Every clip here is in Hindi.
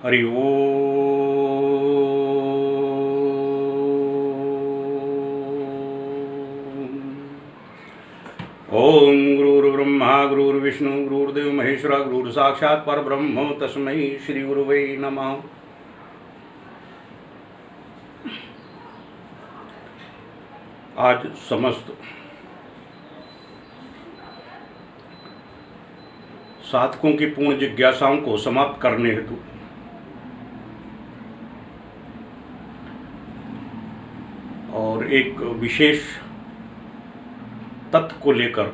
हरि ओम गुरुर्ब्रह्मा गुरुर्विष्णु गुरुर्देव महेश्वरा गुरु साक्षात् परब्रह्म तस्मै श्री गुरुवे नमः। आज समस्त साधकों की पूर्ण जिज्ञासाओं को समाप्त करने हेतु और एक विशेष तत्व को लेकर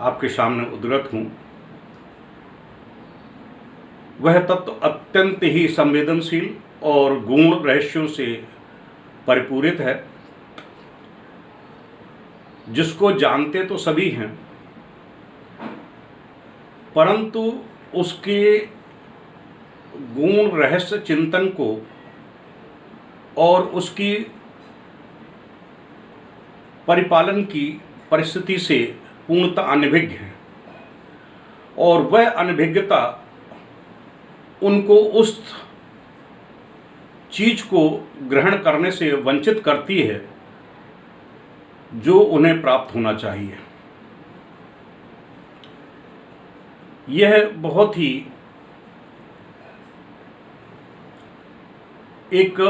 आपके सामने उद्गत हूँ। वह तत्व अत्यंत ही संवेदनशील और गूढ़ रहस्यों से परिपूरित है, जिसको जानते तो सभी हैं, परंतु उसके गूढ़ रहस्य चिंतन को और उसकी परिपालन की परिस्थिति से पूर्णतः अनभिज्ञ है, और वह अनभिज्ञता उनको उस चीज को ग्रहण करने से वंचित करती है जो उन्हें प्राप्त होना चाहिए। यह बहुत ही एक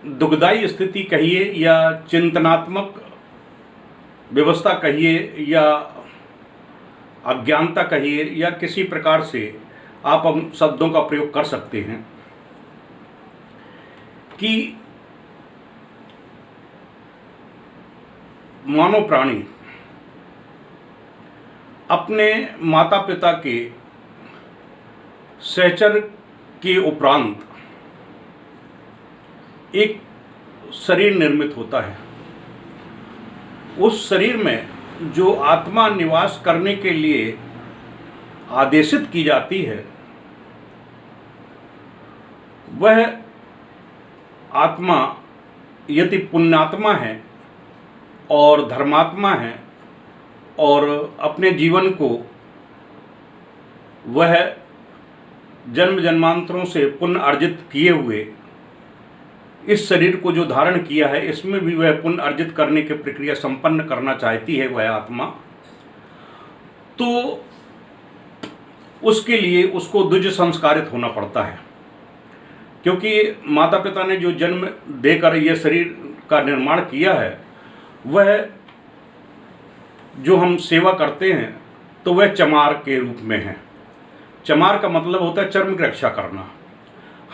दुखदायी स्थिति कहिए या चिंतनात्मक व्यवस्था कहिए या अज्ञानता कहिए या किसी प्रकार से आप हम शब्दों का प्रयोग कर सकते हैं कि मानव प्राणी अपने माता पिता के सहचर के उपरांत एक शरीर निर्मित होता है। उस शरीर में जो आत्मा निवास करने के लिए आदेशित की जाती है, वह आत्मा यदि पुण्यात्मा है और धर्मात्मा है और अपने जीवन को वह जन्म जन्मांतरों से पुण्य अर्जित किए हुए इस शरीर को जो धारण किया है, इसमें भी वह पुण्य अर्जित करने की प्रक्रिया संपन्न करना चाहती है वह आत्मा, तो उसके लिए उसको द्विज संस्कारित होना पड़ता है। क्योंकि माता पिता ने जो जन्म देकर यह शरीर का निर्माण किया है, वह जो हम सेवा करते हैं तो वह चमार के रूप में है। चमार का मतलब होता है चर्म की रक्षा करना।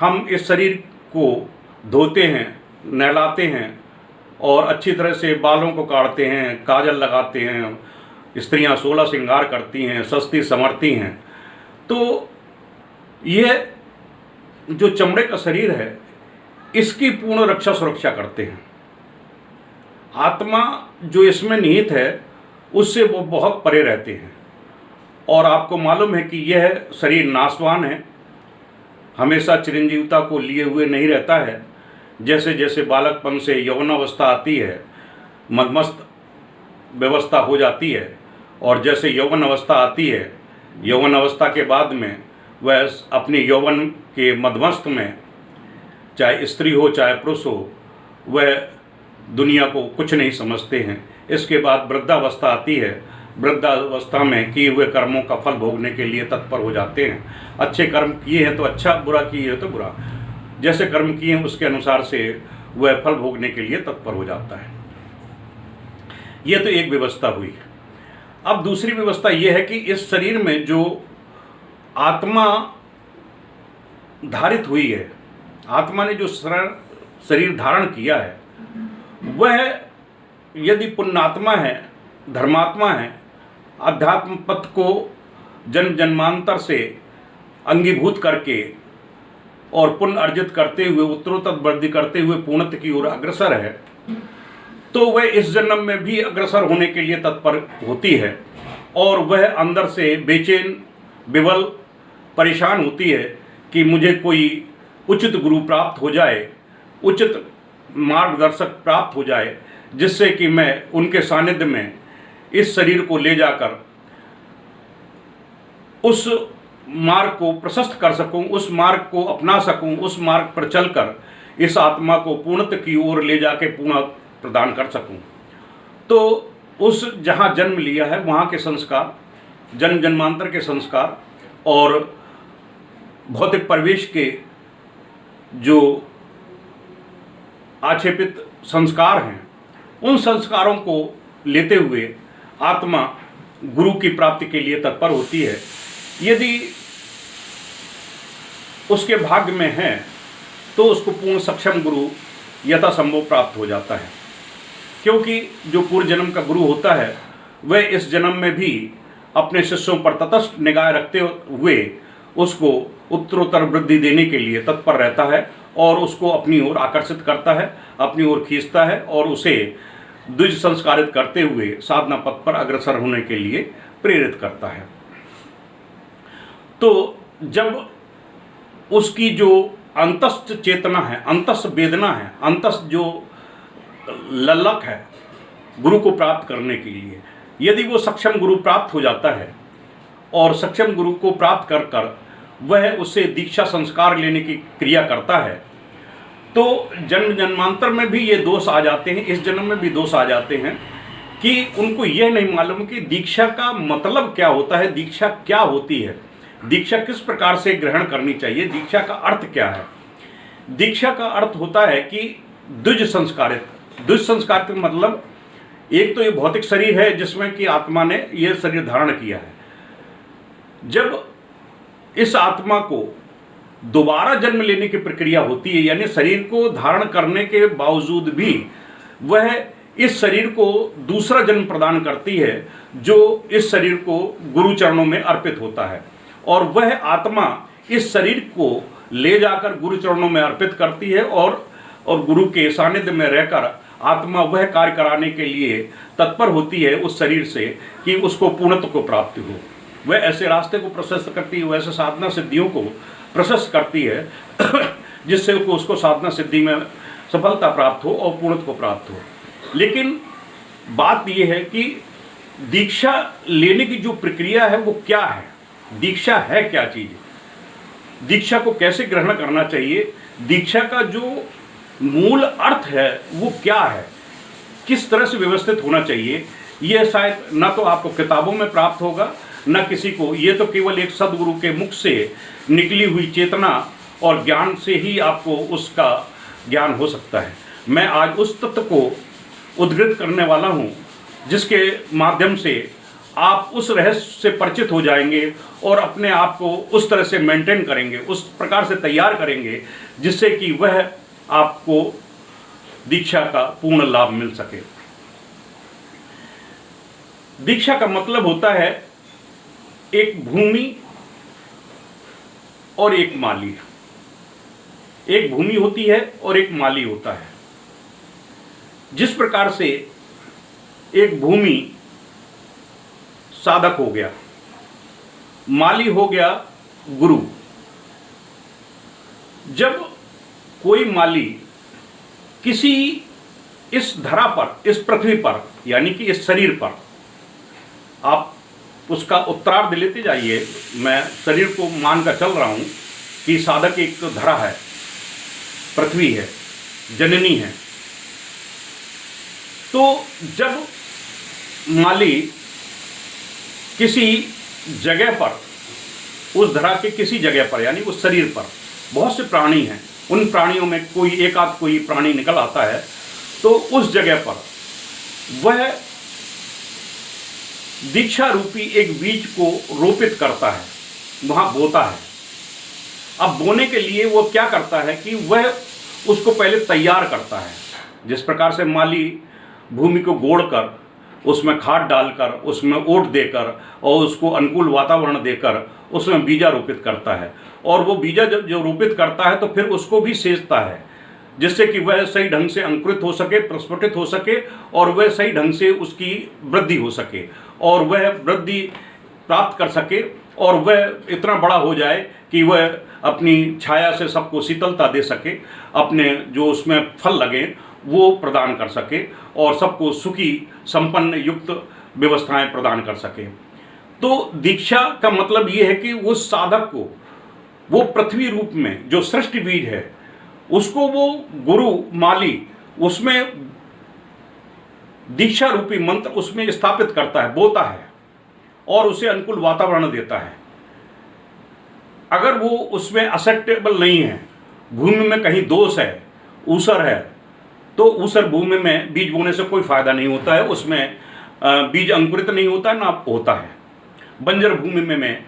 हम इस शरीर को धोते हैं, नहलाते हैं और अच्छी तरह से बालों को काटते हैं, काजल लगाते हैं, स्त्रियां 16 श्रृंगार करती हैं, सस्ती संवरती हैं। तो यह जो चमड़े का शरीर है, इसकी पूर्ण रक्षा सुरक्षा करते हैं। आत्मा जो इसमें निहित है, उससे वो बहुत परे रहते हैं। और आपको मालूम है कि यह शरीर नाशवान है, हमेशा चिरंजीवता को लिए हुए नहीं रहता है। जैसे जैसे बालकपन से यौवनावस्था आती है, मदमस्त व्यवस्था हो जाती है, और जैसे यौवन अवस्था आती है, यौवन अवस्था के बाद में वह अपने यौवन के मदमस्त में, चाहे स्त्री हो चाहे पुरुष हो, वह दुनिया को कुछ नहीं समझते हैं। इसके बाद वृद्धावस्था आती है। वृद्धावस्था में किए हुए कर्मों का फल भोगने के लिए तत्पर हो जाते हैं। अच्छे कर्म किए हैं तो अच्छा, बुरा किए हैं तो बुरा, जैसे कर्म किए हैं उसके अनुसार से वह फल भोगने के लिए तत्पर हो जाता है। यह तो एक व्यवस्था हुई। अब दूसरी व्यवस्था यह है कि इस शरीर में जो आत्मा धारित हुई है, आत्मा ने जो शरीर धारण किया है, वह यदि पुण्यात्मा है, धर्मात्मा है, अध्यात्म पथ को जन्म जन्मांतर से अंगीभूत करके और पुण्य अर्जित करते हुए उत्तरोत्तर वृद्धि करते हुए पूर्णत्व की ओर अग्रसर है, तो वह इस जन्म में भी अग्रसर होने के लिए तत्पर होती है। और वह अंदर से बेचैन, विवल, परेशान होती है कि मुझे कोई उचित गुरु प्राप्त हो जाए, उचित मार्गदर्शक प्राप्त हो जाए, जिससे कि मैं उनके सानिध्य में इस शरीर को ले जाकर उस मार्ग को प्रशस्त कर सकूं, उस मार्ग को अपना सकूं, उस मार्ग पर चलकर इस आत्मा को पूर्णत्व की ओर ले जाके पूर्ण प्रदान कर सकूं। तो उस जहां जन्म लिया है वहां के संस्कार, जन्म जन्मांतर के संस्कार और भौतिक परिवेश के जो आक्षेपित संस्कार हैं, उन संस्कारों को लेते हुए आत्मा गुरु की प्राप्ति के लिए तत्पर होती है। यदि उसके भाग्य में है तो उसको पूर्ण सक्षम गुरु यथासंभव प्राप्त हो जाता है, क्योंकि जो पूर्व जन्म का गुरु होता है वह इस जन्म में भी अपने शिष्यों पर तटस्थ निगाह रखते हुए उसको उत्तरोत्तर वृद्धि देने के लिए तत्पर रहता है और उसको अपनी ओर आकर्षित करता है, अपनी ओर खींचता है और उसे द्विज संस्कारित करते हुए साधना पथ पर अग्रसर होने के लिए प्रेरित करता है। तो जब उसकी जो अंतस्थ चेतना है, अंतस्थ वेदना है, अंतस्थ जो ललक है गुरु को प्राप्त करने के लिए, यदि वो सक्षम गुरु प्राप्त हो जाता है और सक्षम गुरु को प्राप्त कर कर वह उससे दीक्षा संस्कार लेने की क्रिया करता है, तो जन्म जन्मांतर में भी ये दोष आ जाते हैं, इस जन्म में भी दोष आ जाते हैं कि उनको यह नहीं मालूम कि दीक्षा का मतलब क्या होता है, दीक्षा क्या होती है, दीक्षा किस प्रकार से ग्रहण करनी चाहिए, दीक्षा का अर्थ क्या है। दीक्षा का अर्थ होता है कि द्विज संस्कारित। द्विज संस्कारित मतलब एक तो ये भौतिक शरीर है जिसमें कि आत्मा ने यह शरीर धारण किया है। जब इस आत्मा को दोबारा जन्म लेने की प्रक्रिया होती है, यानी शरीर को धारण करने के बावजूद भी वह इस शरीर को दूसरा जन्म प्रदान करती है जो इस शरीर को गुरु चरणों में अर्पित होता है, और वह आत्मा इस शरीर को ले जाकर गुरु चरणों में अर्पित करती है और गुरु के सानिध्य में रहकर आत्मा वह कार्य कराने के लिए तत्पर होती है उस शरीर से कि उसको पूर्णत्व को प्राप्ति हो। वह ऐसे रास्ते को प्रशस्त करती है, वैसे साधना सिद्धियों को प्रशस्त करती है जिससे उसको साधना सिद्धि में सफलता प्राप्त हो और पूर्णत्व को प्राप्त हो। लेकिन बात यह है कि दीक्षा लेने की जो प्रक्रिया है वो क्या है, दीक्षा है क्या चीज़, दीक्षा को कैसे ग्रहण करना चाहिए, दीक्षा का जो मूल अर्थ है वो क्या है, किस तरह से व्यवस्थित होना चाहिए, यह शायद ना तो आपको किताबों में प्राप्त होगा न किसी को, ये तो केवल एक सदगुरु के मुख से निकली हुई चेतना और ज्ञान से ही आपको उसका ज्ञान हो सकता है। मैं आज उस तत्व को उद्धृत करने वाला हूँ जिसके माध्यम से आप उस रहस्य से परिचित हो जाएंगे और अपने आप को उस तरह से मेंटेन करेंगे, उस प्रकार से तैयार करेंगे जिससे कि वह आपको दीक्षा का पूर्ण लाभ मिल सके। दीक्षा का मतलब होता है एक भूमि और एक माली, एक भूमि होती है और एक माली होता है। जिस प्रकार से एक भूमि साधक हो गया, माली हो गया गुरु। जब कोई माली किसी इस धरा पर, इस पृथ्वी पर, यानी कि इस शरीर पर, आप उसका उत्तरार्ध लेते जाइए, मैं शरीर को मानकर चल रहा हूं कि साधक एक तो धरा है, पृथ्वी है, जननी है। तो जब माली किसी जगह पर, उस धरा के किसी जगह पर, यानी उस शरीर पर बहुत से प्राणी हैं, उन प्राणियों में कोई एक आध कोई प्राणी निकल आता है, तो उस जगह पर वह दीक्षा रूपी एक बीज को रोपित करता है, वहां बोता है। अब बोने के लिए वो क्या करता है कि वह उसको पहले तैयार करता है। जिस प्रकार से माली भूमि को गोड़कर उसमें खाद डालकर, उसमें ओट देकर और उसको अनुकूल वातावरण देकर उसमें बीजा रोपित करता है, और वो बीजा जो रोपित करता है तो फिर उसको भी सेचता है जिससे कि वह सही ढंग से अंकुरित हो सके, प्रस्फुटित हो सके और वह सही ढंग से उसकी वृद्धि हो सके और वह वृद्धि प्राप्त कर सके और वह इतना बड़ा हो जाए कि वह अपनी छाया से सबको शीतलता दे सके, अपने जो उसमें फल लगे वो प्रदान कर सके और सबको सुखी संपन्न युक्त व्यवस्थाएं प्रदान कर सके। तो दीक्षा का मतलब ये है कि उस साधक को, वो पृथ्वी रूप में जो सृष्टि बीज है, उसको वो गुरु माली उसमें दीक्षा रूपी मंत्र उसमें स्थापित करता है, बोता है और उसे अनुकूल वातावरण देता है। अगर वो उसमें एक्सेप्टेबल नहीं है, भूमि में कहीं दोष है, ऊसर है, तो ऊसर भूमि में बीज बोने से कोई फायदा नहीं होता है, उसमें बीज अंकुरित नहीं होता है, ना होता है। बंजर भूमि में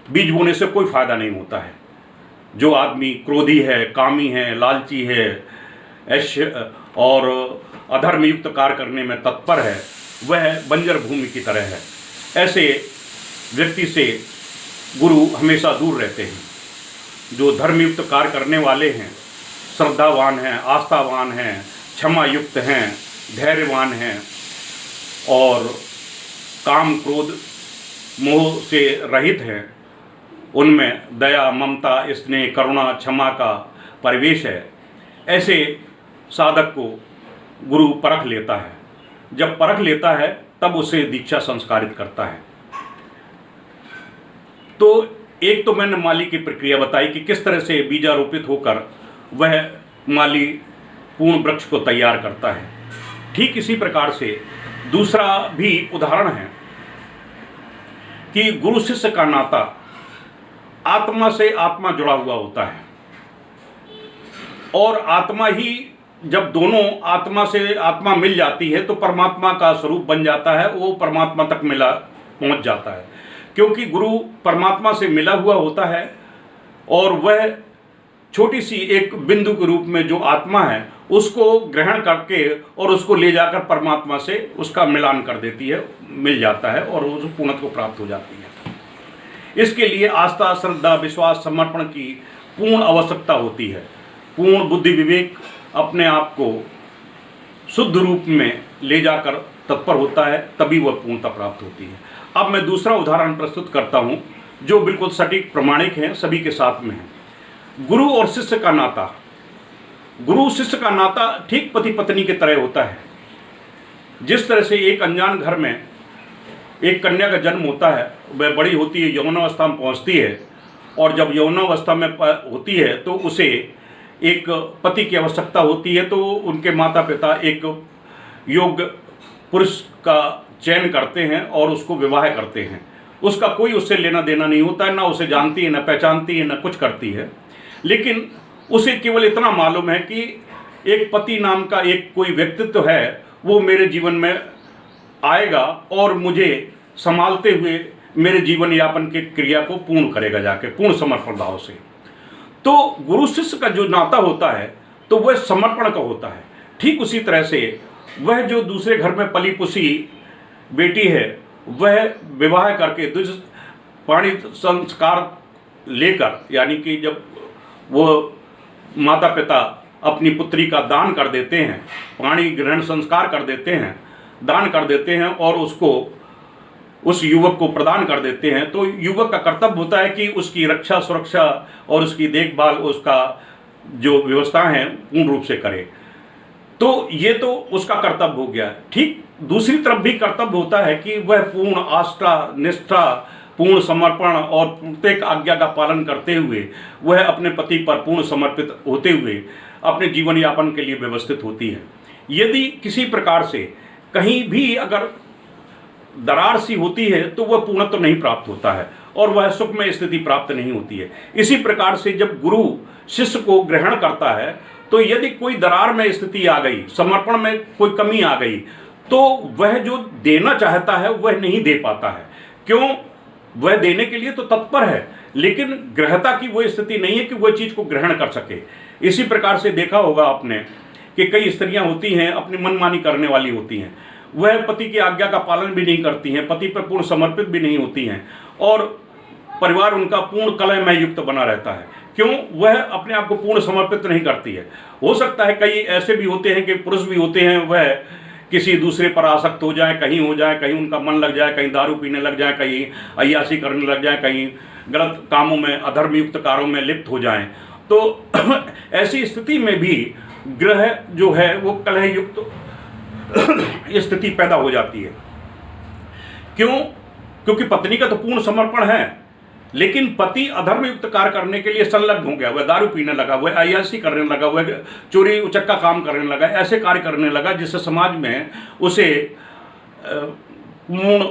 बीज बोने से कोई फायदा नहीं होता है। जो आदमी क्रोधी है, कामी है, लालची है, ऐश्य और अधर्मयुक्त कार्य करने में तत्पर है, वह बंजर भूमि की तरह है। ऐसे व्यक्ति से गुरु हमेशा दूर रहते हैं। जो धर्मयुक्त कार्य करने वाले हैं, श्रद्धावान हैं, आस्थावान हैं, क्षमा युक्त हैं, धैर्यवान हैं और काम क्रोध मोह से रहित हैं, उनमें दया, ममता, स्नेह, करुणा, क्षमा का परिवेश है, ऐसे साधक को गुरु परख लेता है। जब परख लेता है तब उसे दीक्षा संस्कारित करता है। तो एक तो मैंने माली की प्रक्रिया बताई कि किस तरह से बीजारोपित होकर वह माली पूर्ण वृक्ष को तैयार करता है। ठीक इसी प्रकार से दूसरा भी उदाहरण है कि गुरु शिष्य का नाता आत्मा से आत्मा जुड़ा हुआ होता है और आत्मा ही, जब दोनों आत्मा से आत्मा मिल जाती है तो परमात्मा का स्वरूप बन जाता है, वो परमात्मा तक पहुंच जाता है। क्योंकि गुरु परमात्मा से मिला हुआ होता है और वह छोटी सी एक बिंदु के रूप में जो आत्मा है उसको ग्रहण करके और उसको ले जाकर परमात्मा से उसका मिलान कर देती है, मिल जाता है और उस पूर्णत्व को प्राप्त हो जाती है। इसके लिए आस्था, श्रद्धा, विश्वास, समर्पण की पूर्ण आवश्यकता होती है। पूर्ण बुद्धि विवेक अपने आप को शुद्ध रूप में ले जाकर तत्पर होता है, तभी वह पूर्णता प्राप्त होती है। अब मैं दूसरा उदाहरण प्रस्तुत करता हूँ जो बिल्कुल सटीक प्रमाणिक है, सभी के साथ में है। गुरु और शिष्य का नाता। गुरु शिष्य का नाता ठीक पति पत्नी की तरह होता है। जिस तरह से एक अनजान घर में एक कन्या का जन्म होता है, वह बड़ी होती है, यौवनावस्था में पहुंचती है और जब यौवनावस्था में होती है तो उसे एक पति की आवश्यकता होती है। तो उनके माता पिता एक योग्य पुरुष का चयन करते हैं और उसको विवाह करते हैं। उसका कोई उससे लेना देना नहीं होता है, ना उसे जानती है, ना पहचानती है, ना कुछ करती है, लेकिन उसे केवल इतना मालूम है कि एक पति नाम का एक कोई व्यक्तित्व है, वो मेरे जीवन में आएगा और मुझे संभालते हुए मेरे जीवन यापन के क्रिया को पूर्ण करेगा जाके, पूर्ण समर्पण भाव से। तो गुरु शिष्य का जो नाता होता है तो वह समर्पण का होता है। ठीक उसी तरह से वह जो दूसरे घर में पली पुसी बेटी है, वह विवाह करके द्विज पाणी संस्कार लेकर, यानी कि जब वो माता पिता अपनी पुत्री का दान कर देते हैं, पाणी ग्रहण संस्कार कर देते हैं, दान कर देते हैं और उसको उस युवक को प्रदान कर देते हैं, तो युवक का कर्तव्य होता है कि उसकी रक्षा, सुरक्षा और उसकी देखभाल, उसका जो व्यवस्था है पूर्ण रूप से करे। तो ये तो उसका कर्तव्य हो गया। ठीक दूसरी तरफ भी कर्तव्य होता है कि वह पूर्ण आस्था, निष्ठा, पूर्ण समर्पण और प्रत्येक आज्ञा का पालन करते हुए वह अपने पति पर पूर्ण समर्पित होते हुए अपने जीवन यापन के लिए व्यवस्थित होती है। यदि किसी प्रकार से कहीं भी अगर दरार सी होती है तो वह पूर्णत्व तो नहीं प्राप्त होता है और वह सुखमय स्थिति प्राप्त नहीं होती है। इसी प्रकार से जब गुरु शिष्य को ग्रहण करता है तो यदि कोई दरार में स्थिति आ गई, समर्पण में कोई कमी आ गई, तो वह जो देना चाहता है वह नहीं दे पाता है। क्यों? वह देने के लिए तो तत्पर है, लेकिन ग्रहता की वह स्थिति नहीं है कि वह चीज को ग्रहण कर सके। इसी प्रकार से देखा होगा आपने कि कई स्त्रियां होती हैं, अपनी मनमानी करने वाली होती हैं, वह पति की आज्ञा का पालन भी नहीं करती हैं, पति पर पूर्ण समर्पित भी नहीं होती हैं और परिवार उनका पूर्ण कलहमय युक्त बना रहता है। क्यों? वह अपने आप को पूर्ण समर्पित नहीं करती है। हो सकता है कई ऐसे भी होते हैं कि पुरुष भी होते हैं, वह किसी दूसरे पर आसक्त हो जाए, कहीं हो जाए, कहीं उनका मन लग जाए, कहीं दारू पीने लग जाए, कहीं अय्यासी करने लग जाए, कहीं गलत कामों में, अधर्मयुक्त कार्यों में लिप्त हो जाएं। तो ऐसी स्थिति में भी ग्रह जो है वो कलह युक्त स्थिति पैदा हो जाती है। क्यों? क्योंकि पत्नी का तो पूर्ण समर्पण है, लेकिन पति अधर्म युक्त कार्य करने के लिए संलग्न हो गया, वह दारू पीने लगा, वह अय्याशी करने लगा, वह चोरी उचक्का काम करने लगा, ऐसे कार्य करने लगा जिससे समाज में उसे पूर्ण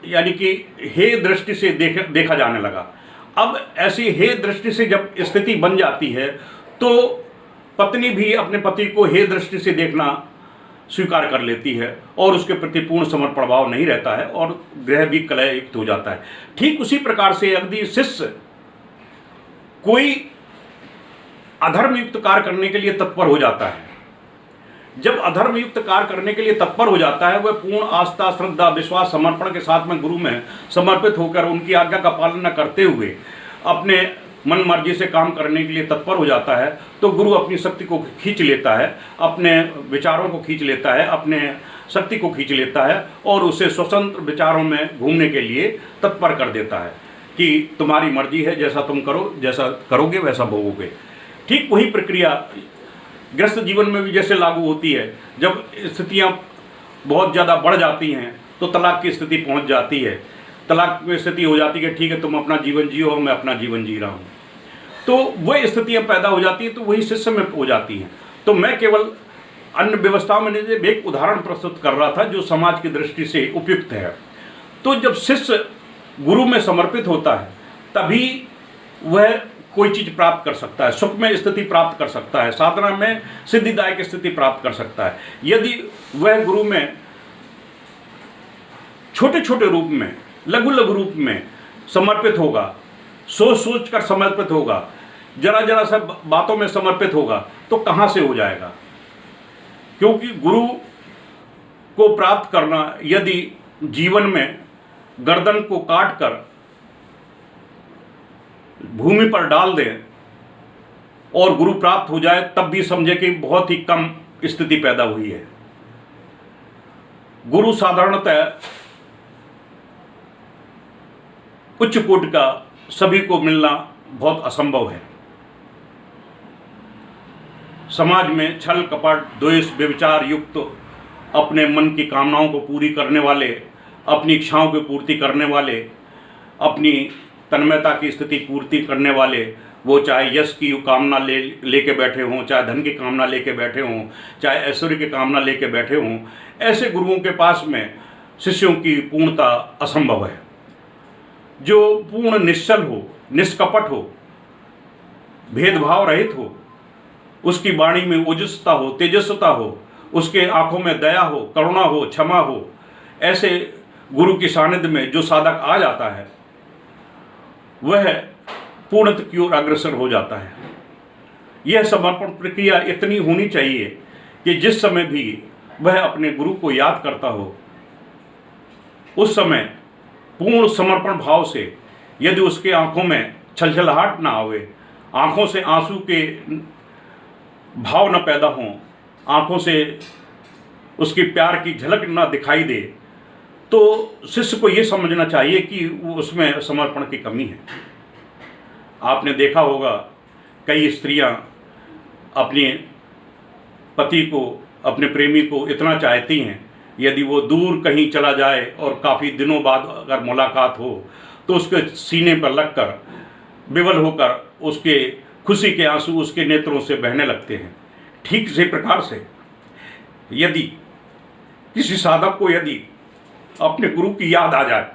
यानी कि हे दृष्टि से देखा जाने लगा। अब ऐसी हे दृष्टि से जब स्थिति बन जाती है तो पत्नी भी अपने पति को हे दृष्टि से देखना स्वीकार कर लेती है और उसके प्रति पूर्ण समर्पण भाव नहीं रहता है और गृह भी कलहयुक्त हो जाता है। ठीक उसी प्रकार से यदि शिष्य कोई अधर्मयुक्त कार्य करने के लिए तत्पर हो जाता है, जब अधर्मयुक्त कार्य करने के लिए तत्पर हो जाता है, वह पूर्ण आस्था, श्रद्धा, विश्वास, समर्पण के साथ में गुरु में समर्पित होकर उनकी आज्ञा का पालन न करते हुए अपने मन मर्जी से काम करने के लिए तत्पर हो जाता है, तो गुरु अपनी शक्ति को खींच लेता है, अपने विचारों को खींच लेता है, अपने शक्ति को खींच लेता है और उसे स्वतंत्र विचारों में घूमने के लिए तत्पर कर देता है कि तुम्हारी मर्जी है, जैसा तुम करो, जैसा करोगे वैसा भोगोगे। ठीक वही प्रक्रिया गृहस्थ जीवन में भी जैसे लागू होती है। जब स्थितियाँ बहुत ज़्यादा बढ़ जाती हैं तो तलाक की स्थिति पहुँच जाती है, तलाक की स्थिति हो जाती है, ठीक है तुम अपना जीवन जियो, मैं अपना जीवन जी रहा हूँ, तो वह स्थितियाँ पैदा हो जाती हैं, तो वही शिष्य में हो जाती हैं। तो मैं केवल अन्य व्यवस्थाओं में एक उदाहरण प्रस्तुत कर रहा था जो समाज की दृष्टि से उपयुक्त है। तो जब शिष्य गुरु में समर्पित होता है तभी वह कोई चीज़ प्राप्त कर सकता है, सुख में स्थिति प्राप्त कर सकता है, साधना में सिद्धिदायक स्थिति प्राप्त कर सकता है। यदि वह गुरु में छोटे छोटे रूप में, लघु लघु रूप में समर्पित होगा, सोच सोच कर समर्पित होगा, जरा जरा सब बातों में समर्पित होगा, तो कहाँ से हो जाएगा? क्योंकि गुरु को प्राप्त करना यदि जीवन में गर्दन को काट कर भूमि पर डाल दें और गुरु प्राप्त हो जाए तब भी समझे कि बहुत ही कम स्थिति पैदा हुई है। गुरु साधारणतः उच्च कोटि का सभी को मिलना बहुत असंभव है। समाज में छल कपट, द्वेष, व्यभिचार युक्त अपने मन की कामनाओं को पूरी करने वाले, अपनी इच्छाओं की पूर्ति करने वाले, अपनी तन्मयता की स्थिति पूर्ति करने वाले, वो चाहे यश की कामना लेके बैठे हों, चाहे धन की कामना लेके बैठे हों, चाहे ऐश्वर्य की कामना लेके बैठे हों, ऐसे गुरुओं के पास में शिष्यों की पूर्णता असंभव है। जो पूर्ण निश्चल हो, निष्कपट हो, भेदभाव रहित हो, उसकी वाणी में ओजस्ता हो, तेजस्वता हो, उसके आंखों में दया हो, करुणा हो, क्षमा हो, ऐसे गुरु की सानिध्य में जो साधक आ जाता है वह पूर्णता की ओर अग्रसर हो जाता है। यह समर्पण प्रक्रिया इतनी होनी चाहिए कि जिस समय भी वह अपने गुरु को याद करता हो उस समय पूर्ण समर्पण भाव से, यदि उसके आंखों में छलछलाहट ना आवे, आंखों से आंसू के भाव न पैदा हों, आंखों से उसकी प्यार की झलक ना दिखाई दे, तो शिष्य को ये समझना चाहिए कि उसमें समर्पण की कमी है। आपने देखा होगा कई स्त्रियां अपने पति को, अपने प्रेमी को इतना चाहती हैं, यदि वो दूर कहीं चला जाए और काफ़ी दिनों बाद अगर मुलाकात हो तो उसके सीने पर लगकर विवल होकर उसके खुशी के आंसू उसके नेत्रों से बहने लगते हैं। ठीक इसी प्रकार से यदि किसी साधक को यदि अपने गुरु की याद आ जाए,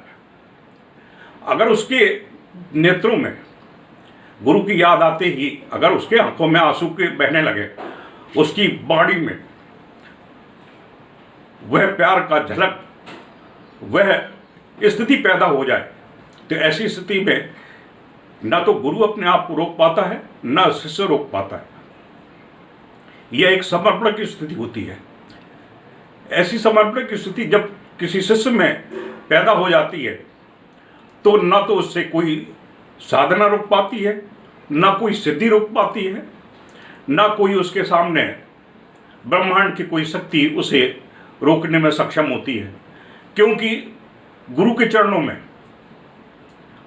अगर उसके नेत्रों में गुरु की याद आते ही अगर उसके आंखों में आंसू के बहने लगे, उसकी बॉडी में वह प्यार का झलक, वह स्थिति पैदा हो जाए, तो ऐसी स्थिति में न तो गुरु अपने आप को रोक पाता है, न शिष्य रोक पाता है। यह एक समर्पण की स्थिति होती है। ऐसी समर्पण की स्थिति जब किसी शिष्य में पैदा हो जाती है तो न तो उससे कोई साधना रोक पाती है, न कोई सिद्धि रोक पाती है, न कोई उसके सामने ब्रह्मांड की कोई शक्ति उसे रोकने में सक्षम होती है। क्योंकि गुरु के चरणों में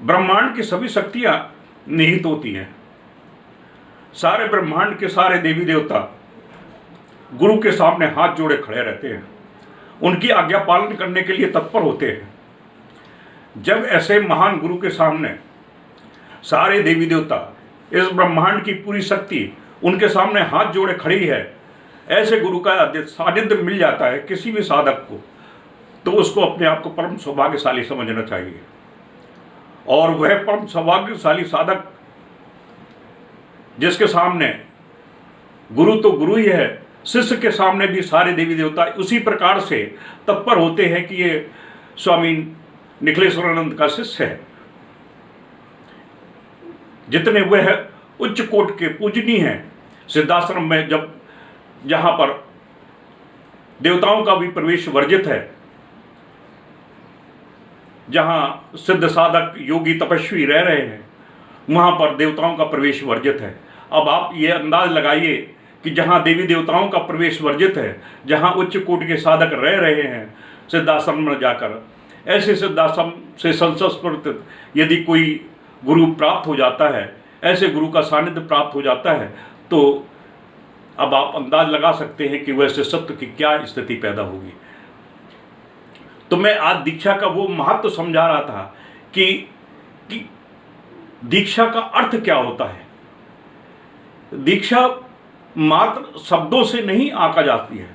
ब्रह्मांड की सभी शक्तियां निहित होती हैं। सारे ब्रह्मांड के सारे देवी देवता गुरु के सामने हाथ जोड़े खड़े रहते हैं उनकी आज्ञा पालन करने के लिए तत्पर होते हैं। जब ऐसे महान गुरु के सामने सारे देवी देवता, इस ब्रह्मांड की पूरी शक्ति उनके सामने हाथ जोड़े खड़ी है, ऐसे गुरु का सानिध्य मिल जाता है किसी भी साधक को, तो उसको अपने आप को परम सौभाग्यशाली समझना चाहिए। और वह परम सौभाग्यशाली साधक जिसके सामने गुरु तो गुरु ही है, शिष्य के सामने भी सारे देवी देवता उसी प्रकार से तत्पर होते हैं कि ये स्वामी निखिलेश्वरानंद का शिष्य है। जितने वह उच्च कोट के पूजनीय हैं, सिद्धाश्रम में जब जहाँ पर देवताओं का भी प्रवेश वर्जित है, जहाँ सिद्ध साधक योगी तपस्वी रह रहे हैं, वहाँ पर देवताओं का प्रवेश वर्जित है। अब आप ये अंदाज लगाइए कि जहाँ देवी देवताओं का प्रवेश वर्जित है, जहाँ उच्च कोटि के साधक रह रहे हैं सिद्धाश्रम में जाकर, ऐसे सिद्धाश्रम से संस्कृत यदि कोई गुरु प्राप्त हो जाता है, ऐसे गुरु का सानिध्य प्राप्त हो जाता है, तो अब आप अंदाज लगा सकते हैं कि वैसे सत्य की क्या स्थिति पैदा होगी। तो मैं आज दीक्षा का वो महत्व समझा रहा था कि दीक्षा का अर्थ क्या होता है। दीक्षा मात्र शब्दों से नहीं आंका जाती है,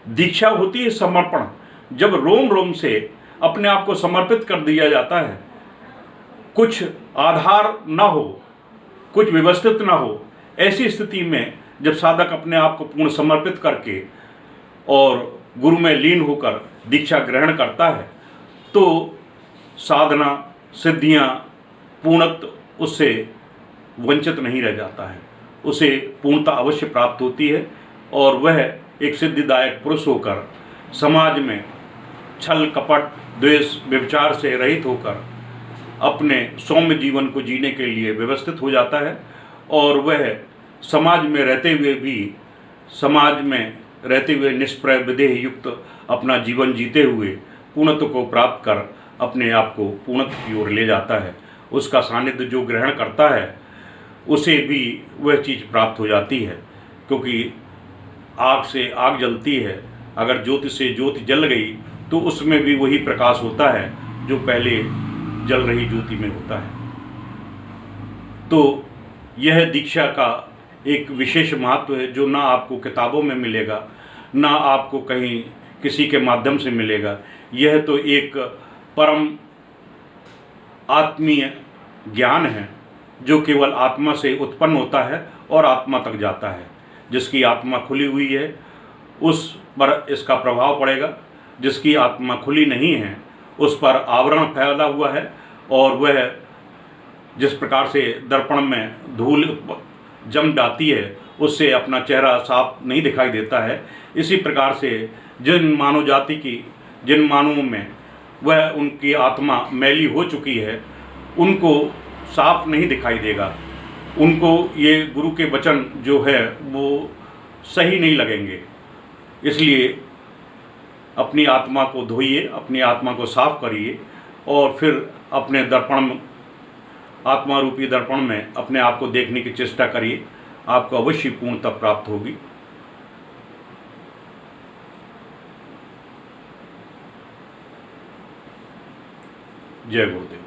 दीक्षा होती है समर्पण। जब रोम रोम से अपने आप को समर्पित कर दिया जाता है, कुछ आधार ना हो, कुछ व्यवस्थित ना हो, ऐसी स्थिति में जब साधक अपने आप को पूर्ण समर्पित करके और गुरु में लीन होकर दीक्षा ग्रहण करता है, तो साधना सिद्धियां पूर्णत्व उससे वंचित नहीं रह जाता है, उसे पूर्णता अवश्य प्राप्त होती है। और वह एक सिद्धिदायक पुरुष होकर समाज में छल कपट द्वेष व्यभिचार से रहित होकर अपने सौम्य जीवन को जीने के लिए व्यवस्थित हो जाता है। और वह समाज में रहते हुए भी, समाज में रहते हुए निष्प्रय विदेह युक्त अपना जीवन जीते हुए पूर्णत्व को प्राप्त कर अपने आप को पूर्णत्व की ओर ले जाता है। उसका सानिध्य जो ग्रहण करता है उसे भी वह चीज़ प्राप्त हो जाती है, क्योंकि आग से आग जलती है, अगर ज्योति से ज्योति जल गई तो उसमें भी वही प्रकाश होता है जो पहले जल रही ज्योति में होता है। तो यह दीक्षा का एक विशेष महत्व है जो ना आपको किताबों में मिलेगा, ना आपको कहीं किसी के माध्यम से मिलेगा। यह तो एक परम आत्मीय ज्ञान है जो केवल आत्मा से उत्पन्न होता है और आत्मा तक जाता है। जिसकी आत्मा खुली हुई है उस पर इसका प्रभाव पड़ेगा, जिसकी आत्मा खुली नहीं है उस पर आवरण फैला हुआ है, और वह जिस प्रकार से दर्पण में धूल जम जाती है उससे अपना चेहरा साफ नहीं दिखाई देता है, इसी प्रकार से जिन मानव जाति की, जिन मानवों में वह उनकी आत्मा मैली हो चुकी है, उनको साफ नहीं दिखाई देगा, उनको ये गुरु के वचन जो है वो सही नहीं लगेंगे। इसलिए अपनी आत्मा को धोइए, अपनी आत्मा को साफ करिए और फिर अपने दर्पण, आत्मा रूपी दर्पण में अपने आप को देखने की चेष्टा करिए, आपको अवश्य पूर्णता प्राप्त होगी। जय गुरुदेव।